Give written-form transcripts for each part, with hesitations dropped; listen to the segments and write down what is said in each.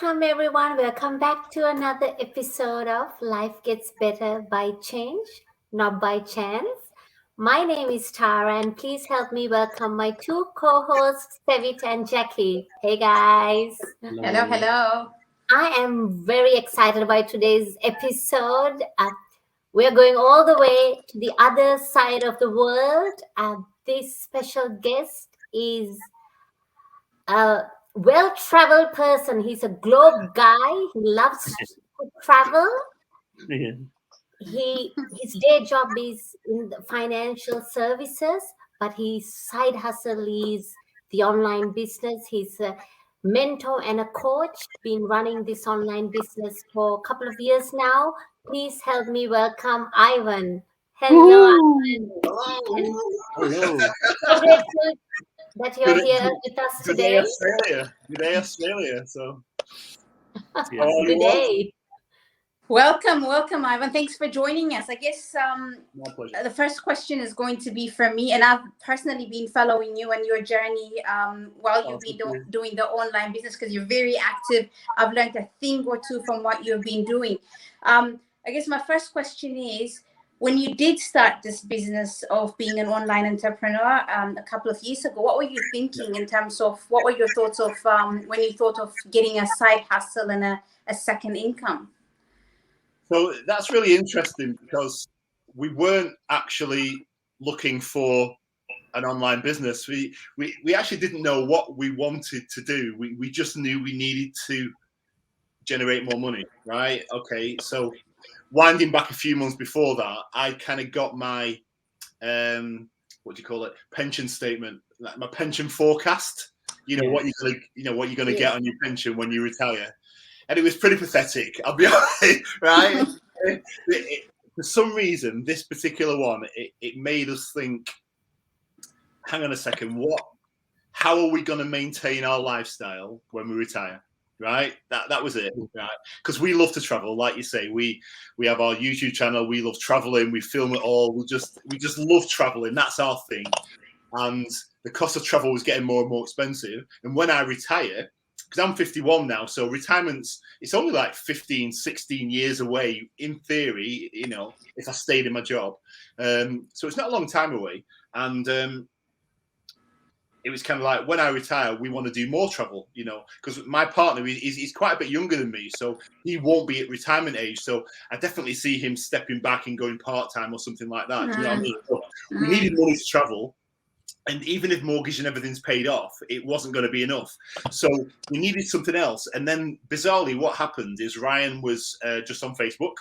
Welcome, everyone. Welcome back to another episode of Life Gets Better by Change, Not by Chance. My name is Tara, and please help me welcome my two co hosts, Sevit and Jackie. Hey, guys. Hello, Hello. hello. I am very excited about today's episode. We're going all the way to the other side of the world. This special guest is a well-traveled person. He's a globe guy. He loves to travel. Yeah. His day job is in the financial services, but his side hustle is the online business. He's a mentor and a coach. Been running this online business for a couple of years now. Please help me welcome Ivan. Hello, Woo! Ivan, and Hello. Hello. so grateful that you're Good, here with us good day, today. Australia. Good day, Australia. So, how Yeah. are you Good all? day. Welcome, Ivan. Thanks for joining us. I guess My pleasure. the first question is going to be for me, and I've personally been following you and your journey while Oh, you've been thank you. doing the online business because you're very active. I've learned a thing or two from what you've been doing. I guess my first question is, when you did start this business of being an online entrepreneur a couple of years ago, what were you thinking in terms of what were your thoughts of when you thought of getting a side hustle and a second income? So that's really interesting because we weren't actually looking for an online business. We actually didn't know what we wanted to do. We just knew we needed to generate more money, right? Okay, so winding back a few months before that, I kind of got my what do you call it, pension statement, like my pension forecast. What you're gonna get on your pension when you retire, and it was pretty pathetic. I'll be honest, right? For some reason, this particular one, it made us think. Hang on a second, how are we going to maintain our lifestyle when we retire? Right, that was it, right? Because we love to travel, like you say. We have our YouTube channel. We love traveling. We film it all. We just love traveling. That's our thing. And the cost of travel was getting more and more expensive. And when I retire, because I'm 51 now, so it's only like 15, 16 years away in theory. If I stayed in my job, so it's not a long time away. And it was kind of like, when I retire, we want to do more travel, because my partner, he's quite a bit younger than me, so he won't be at retirement age. So I definitely see him stepping back and going part-time or something like that. Do you know what I mean? So we needed money to travel. And even if mortgage and everything's paid off, it wasn't going to be enough. So we needed something else. And then bizarrely, what happened is Ryan was just on Facebook,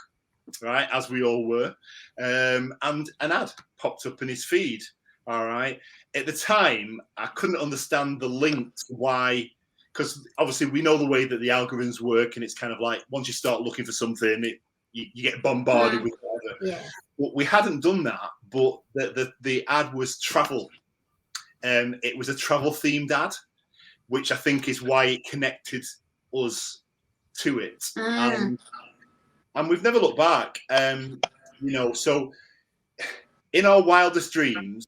right, as we all were. And an ad popped up in his feed. All right. At the time, I couldn't understand the link to why, because obviously we know the way that the algorithms work, and it's kind of like once you start looking for something, you get bombarded with whatever. Yeah. But we hadn't done that, but the ad was travel. It was a travel themed ad, which I think is why it connected us to it. And we've never looked back. So in our wildest dreams,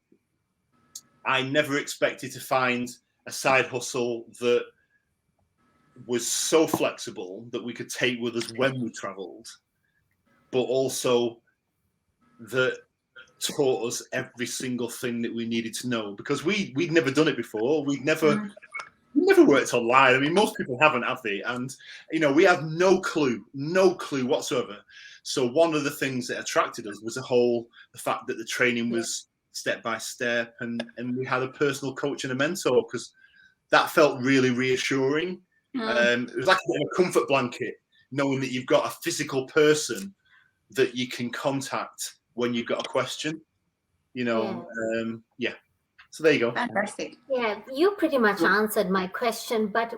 I never expected to find a side hustle that was so flexible that we could take with us when we traveled, but also that taught us every single thing that we needed to know, because we'd never done it before. We never worked online. I mean, most people haven't, have they? And we have no clue whatsoever. So one of the things that attracted us was the fact that the training was step by step, and we had a personal coach and a mentor, because that felt really reassuring. It was like a bit of a comfort blanket, knowing that you've got a physical person that you can contact when you've got a question. So there you go. Fantastic. Yeah, you pretty much answered my question, but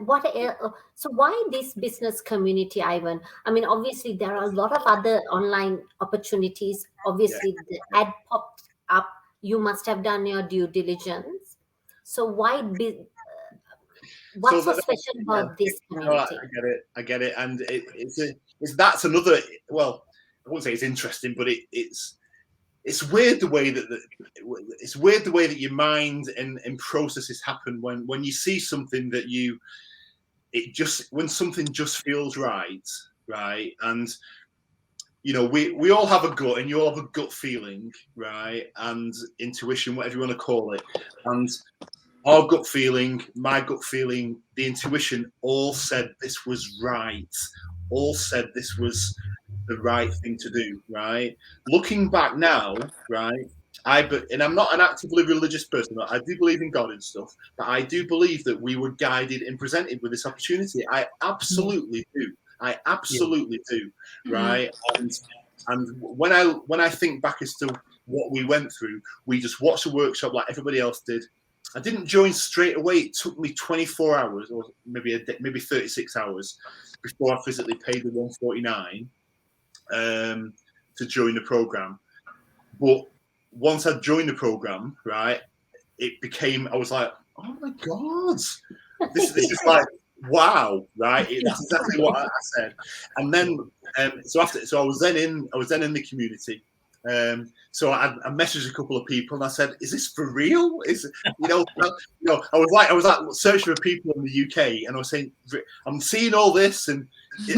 so why this business community, Ivan? I mean, obviously there are a lot of other online opportunities. Obviously the ad popped up. You must have done your due diligence. So what's so special about this community? I get it. And that's another, well, I wouldn't say it's interesting, but it's weird the way that your mind and processes happen when you see something that it just, when something just feels right, and you know, we all have a gut, and you all have a gut feeling, right, and intuition, whatever you want to call it, and our gut feeling, my gut feeling, the intuition all said this was right, all said this was the right thing to do, right? Looking back now, right, and I'm not an actively religious person. I do believe in God and stuff, but I do believe that we were guided and presented with this opportunity. I absolutely do. I absolutely do, right? And when I think back as to what we went through, we just watched the workshop like everybody else did. I didn't join straight away. It took me 24 hours, or maybe 36 hours, before I physically paid the $149 to join the program. But once I joined the program, right, it became, I was like, oh my God, this is like, wow, right? That's exactly what I said. And then, so I was then in the community. So I messaged a couple of people and I said, "Is this for real? Is you know, I was like searching for people in the UK, and I was saying, I'm seeing all this, and is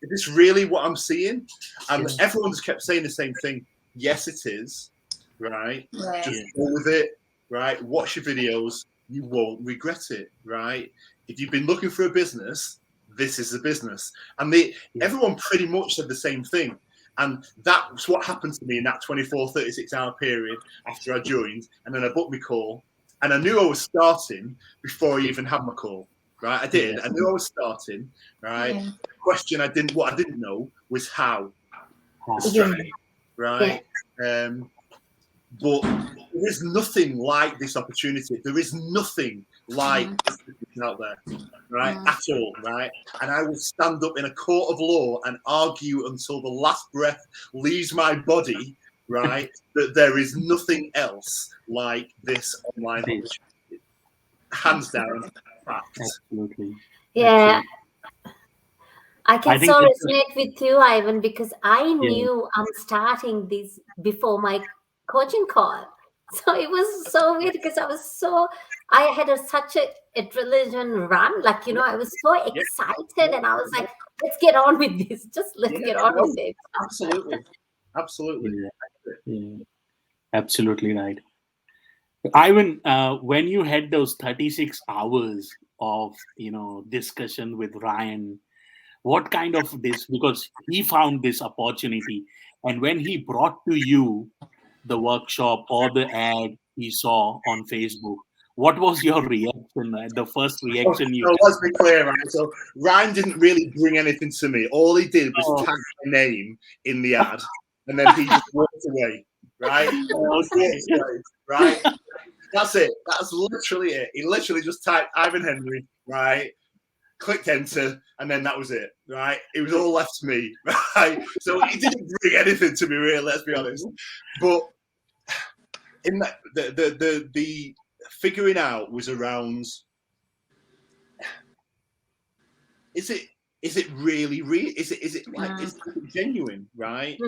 this really what I'm seeing?" And everyone just kept saying the same thing. Yes, it is, right? Just go with it, right? Watch your videos. You won't regret it, right? If you've been looking for a business, this is the business. And everyone pretty much said the same thing. And that's what happened to me in that 24, 36-hour period after I joined. And then I booked my call. And I knew I was starting before I even had my call, right? I did. I knew I was starting, right? The question what I didn't know was how. The strategy, right? But there is nothing like this opportunity. There is nothing like this out there, right? At all, right? And I will stand up in a court of law and argue until the last breath leaves my body, right? That there is nothing else like this online opportunity. Hands down, fact. Absolutely. Yeah. I can so resonate with you, Ivan, because I knew I'm starting this before my coaching call. So it was so weird because I had such a adrenaline run. Like, I was so excited and I was like, let's get on with this. Let's get on with it. Absolutely. Absolutely. Absolutely right. Ivan, when you had those 36 hours of, discussion with Ryan, what kind of this, because he found this opportunity, and when he brought to you the workshop or the ad he saw on Facebook, what was your reaction? The first reaction let's be clear, right? So Ryan didn't really bring anything to me. All he did was tag my name in the ad, and then he just walked away, right? Right? That's it. That's literally it. He literally just typed Ivan Henry, right? Clicked enter, and then that was it, right? It was all left to me, right? So he didn't bring anything to me, really. Let's be honest. But in that, the figuring out was around: is it really real? Is it like is it genuine, right?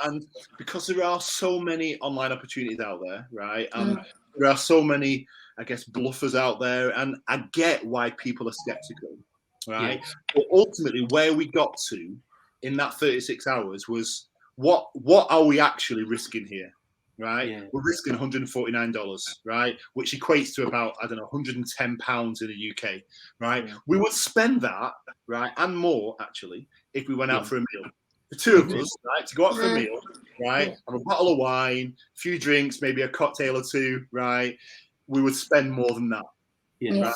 And because there are so many online opportunities out there, right? And there are so many, I guess, bluffers out there, and I get why people are skeptical, right? But ultimately, where we got to in that 36 hours was what are we actually risking here, right? We're risking $149, right? Which equates to about, I don't know, £110 in the UK, right? We would spend that, right, and more actually, if we went out for a meal. The two of us, right, to go out for a meal, right, have a bottle of wine, a few drinks, maybe a cocktail or two, right? We would spend more than that, right?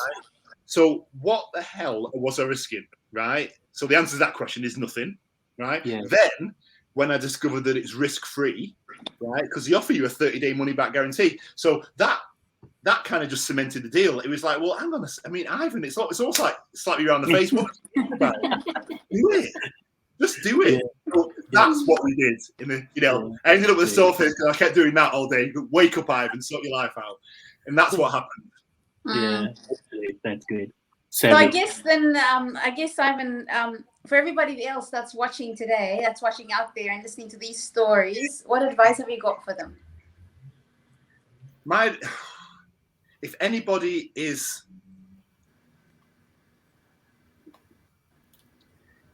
So what the hell was I risking, right? So the answer to that question is nothing, right? Then when I discovered that it's risk-free, right, because they offer you a 30-day money-back guarantee, so that kind of just cemented the deal. It was like, well, hang on, Ivan, it's almost like slap you around the face. What about it? Do it. Just do it. So that's what we did. I ended up with a sore face because I kept doing that all day. Wake up, Ivan, sort your life out, and that's what happened. That's good. So I guess then, Ivan, for everybody else that's watching today, that's watching out there and listening to these stories, what advice have you got for them? If anybody is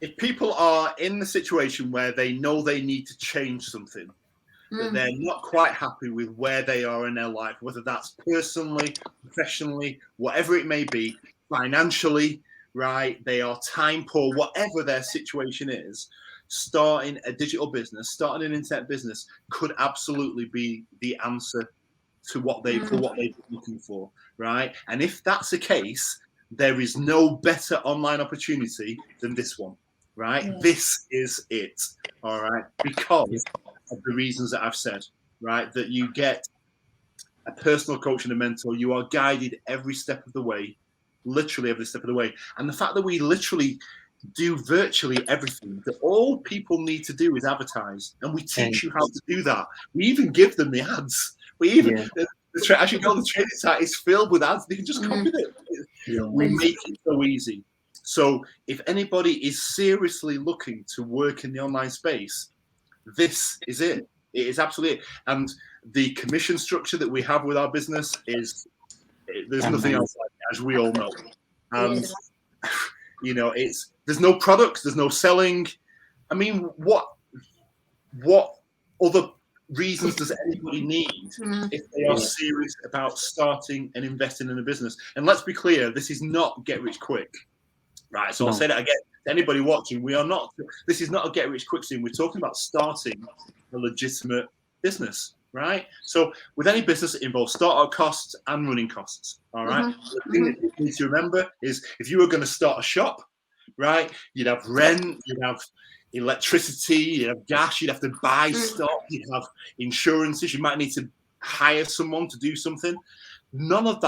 if people are in the situation where they know they need to change something, that they're not quite happy with where they are in their life, whether that's personally, professionally, whatever it may be, financially, right? They are time poor, whatever their situation is. Starting a digital business, starting an internet business could absolutely be the answer to what they're looking for, right? And if that's the case, there is no better online opportunity than this one, right? Yes. This is it, all right? Because of the reasons that I've said, right? That you get a personal coach and a mentor, you are guided every step of the way, literally every step of the way. And the fact that we literally do virtually everything, that all people need to do is advertise, and we teach you how to do that. We even give them the ads. We even as you go, the training site is filled with ads. They can just copy it. We make it so easy. So if anybody is seriously looking to work in the online space, this is it. It is absolutely it. And the commission structure that we have with our business is there's nothing else like it, as we all know. And you know, there's no products, there's no selling. I mean, what other reasons does anybody need if they are serious about starting and investing in a business? And let's be clear, this is not get rich quick, right? So I'll say that again to anybody watching. This is not a get rich quick scheme. We're talking about starting a legitimate business, right? So with any business, it involves startup costs and running costs, all right? The thing that you need to remember is if you were going to start a shop, right, you'd have rent, you'd have electricity, you'd have gas, you'd have to buy stock, you'd have insurances, you might need to hire someone to do something. None of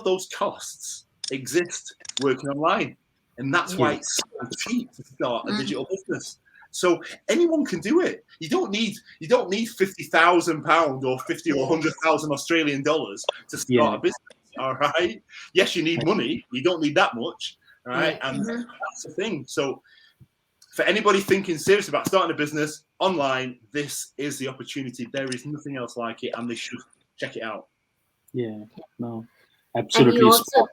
those costs exist working online. And that's why it's so cheap to start a digital business. So anyone can do it. You don't need £50,000 or 50 or 100,000 Australian dollars to start a business. All right. Yes, you need money. You don't need that much. All right. And that's the thing. So for anybody thinking serious about starting a business online, this is the opportunity. There is nothing else like it, and they should check it out. Yeah. No. Absolutely. And you also,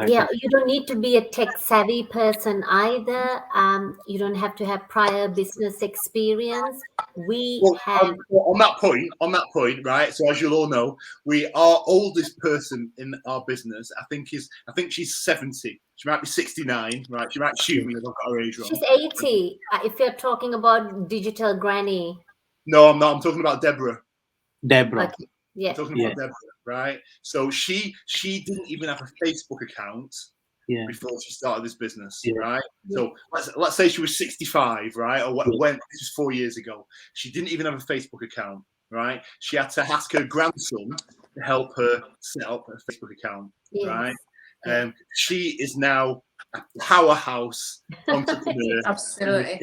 you don't need to be a tech savvy person either. You don't have to have prior business experience. On that point, right? So as you'll all know, our oldest person in our business, I think she's 70. She might be 69, right? She might shoot me if I've got her age wrong. She's 80. If you're talking about digital granny. No, I'm not. I'm talking about Deborah. Okay. Yeah. I'm talking about Deborah, right? So she didn't even have a Facebook account before she started this business, right? So let's say she was 65, right? Or when this was 4 years ago. She didn't even have a Facebook account, right? She had to ask her grandson to help her set up a Facebook account, right? She is now a powerhouse entrepreneur. Absolutely.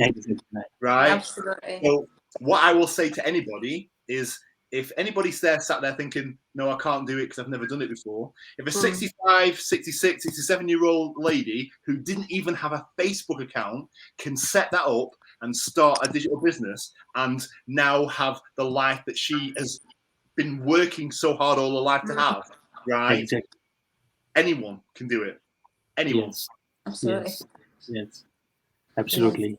Right? Absolutely. So what I will say to anybody is, if anybody's sat there thinking, no, I can't do it because I've never done it before. If a 65, 66, 67-year-old lady who didn't even have a Facebook account can set that up and start a digital business and now have the life that she has been working so hard all her life to have, right? Exactly. Anyone can do it. Anyone. Yes. Absolutely. Yes. Absolutely.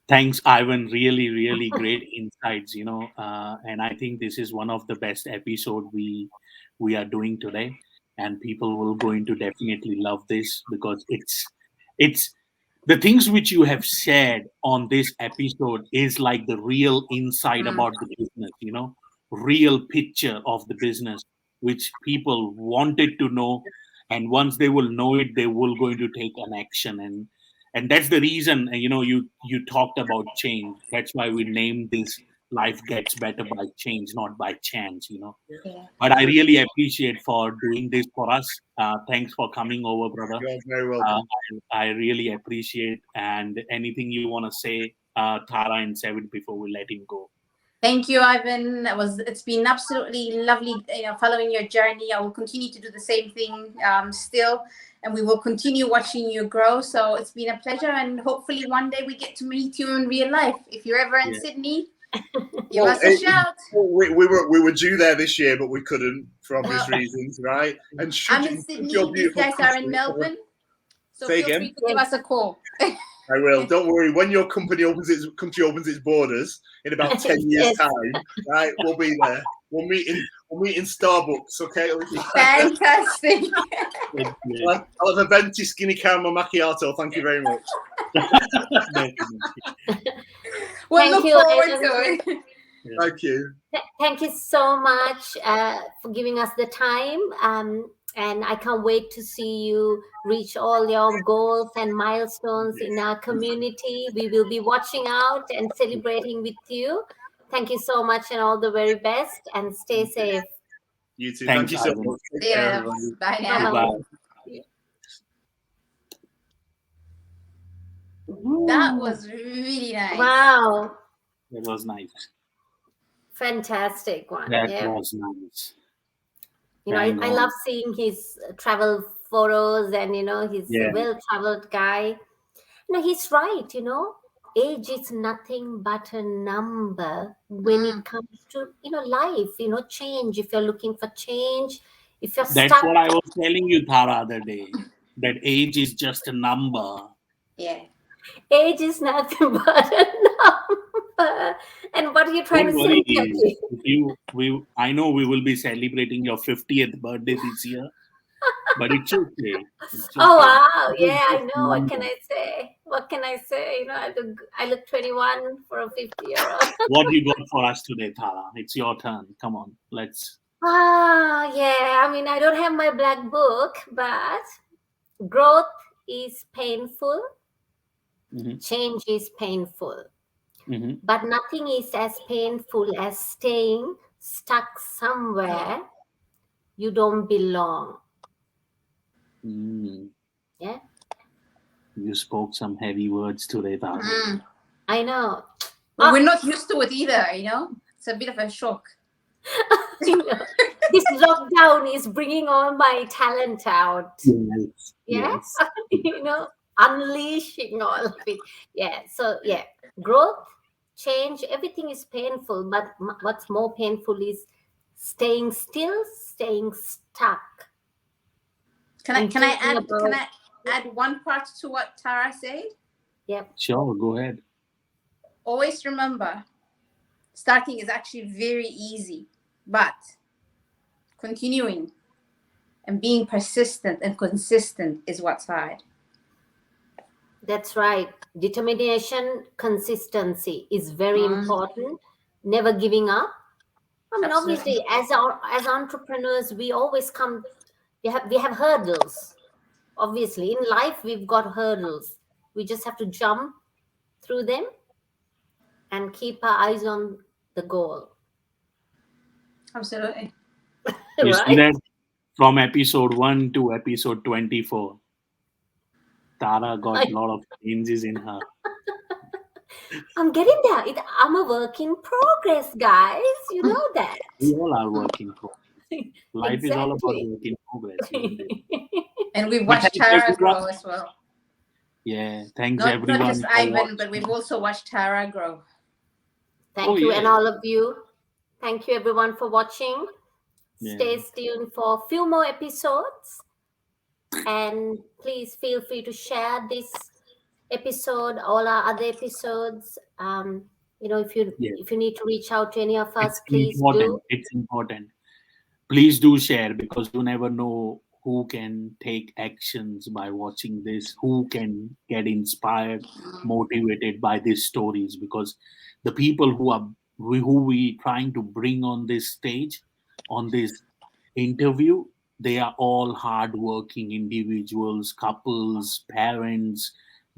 Thanks, Ivan. Really, really great insights, and I think this is one of the best episodes we are doing today, and people will going to definitely love this because it's the things which you have shared on this episode is like the real insight about the business, real picture of the business, which people wanted to know. And once they will know it, they will going to take an action. And that's the reason, you talked about change. That's why we named this Life Gets Better by Change, not by chance, But I really appreciate for doing this for us. Thanks for coming over, brother. You're very welcome. I really appreciate. And anything you want to say, Tara and Sevin, before we let him go? Thank you, Ivan. It's been absolutely lovely, following your journey. I will continue to do the same thing still, and we will continue watching you grow. So it's been a pleasure, and hopefully one day we get to meet you in real life. If you're ever in Sydney, give us a shout. We were due there this year, but we couldn't for obvious reasons, right? And I'm in Sydney. These guys are in Melbourne. So Say feel again? free to give us a call. I will. Don't worry. When your country opens its borders in about 10 years' Yes. time, right? We'll be there. We'll meet in Starbucks. Okay. Fantastic. I'll have a venti skinny caramel macchiato. Thank you very much. We'll Thank look you, forward Adam. to it. Thank you. Thank you so much for giving us the time. And I can't wait to see you reach all your goals and milestones in our community. We will be watching out and celebrating with you. Thank you so much and all the very best, and stay safe. You too. Thanks, Thank you so Ivan. much. Take care, Yeah. everybody. Bye now. Bye-bye. Bye. That was really nice. Wow. That was nice. Fantastic one. That Yeah. was nice. You know, Bang I on. love seeing his travel photos, and, you know, he's Yeah. a well-traveled guy. You know, he's right, you know, age is nothing but a number when it comes to, you know, life, you know, change. If you're looking for change, if you're That's stuck, what I was telling you, Tara, other day. That age is just a number. Yeah. age is nothing but a number. And what are you trying Don't to worry. say, Kathy? I know we will be celebrating your 50th birthday this year, but it's okay. It's Oh okay. wow, It's yeah, I just a know. What can number. I say? What can I say? You know, I look 21 for a 50-year-old. What you got for us today, Tara? It's your turn. Come on, let's. Yeah. I mean, I don't have my black book, but growth is painful. Mhm. Change is painful. Mhm. But nothing is as painful as staying stuck somewhere you don't belong. Mm. Yeah. You spoke some heavy words today, Tara. I know. But we're not used to it either, you know? It's a bit of a shock. You know, this lockdown is bringing all my talent out. Yes. Yeah. Yes. You know, unleashing all of it. Yeah. So, yeah, growth, change, everything is painful. But what's more painful is staying still, staying stuck. Can I And can I thinking add about- can I add one part to what Tara said? Yep. Sure, go ahead. Always remember, starting is actually very easy, but continuing and being persistent and consistent is what's hard. That's right. Determination, consistency is very important. Never giving up. I mean, Absolutely. obviously, as entrepreneurs, we always come. We have hurdles. Obviously, in life, we've got hurdles. We just have to jump through them and keep our eyes on the goal. Absolutely. You see Right? that from episode 1 to episode 24, Tara got a lot of changes in her. I'm getting there. I'm a work in progress, guys. You know that. We all are work in progress. Life is all about Exactly. work in progress, isn't it? And we've But watched thanks, Tara everyone. grow as well. Yeah, thanks Not everyone. just for Ivan, watching. but we've also watched Tara grow. Thank Oh, you, yeah. and all of you. Thank you, everyone, for watching. Yeah. Stay tuned for a few more episodes. And please feel free to share this episode, all our other episodes. You know, if you need to reach out to any of us, please do. It's important. Please do share, because you never know who can take actions by watching this, who can get inspired, motivated by these stories, because the people who we trying to bring on this stage, on this interview, they are all hardworking individuals, couples, parents,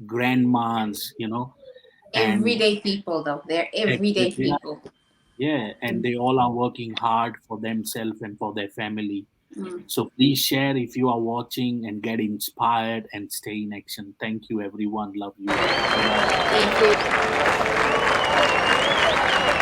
grandmas, you know. And Everyday people, though. They're everyday they are- people. yeah, and they all are working hard for themselves and for their family. So please share if you are watching and get inspired and stay in action. Thank you, everyone. Love you. Bye-bye. Thank you.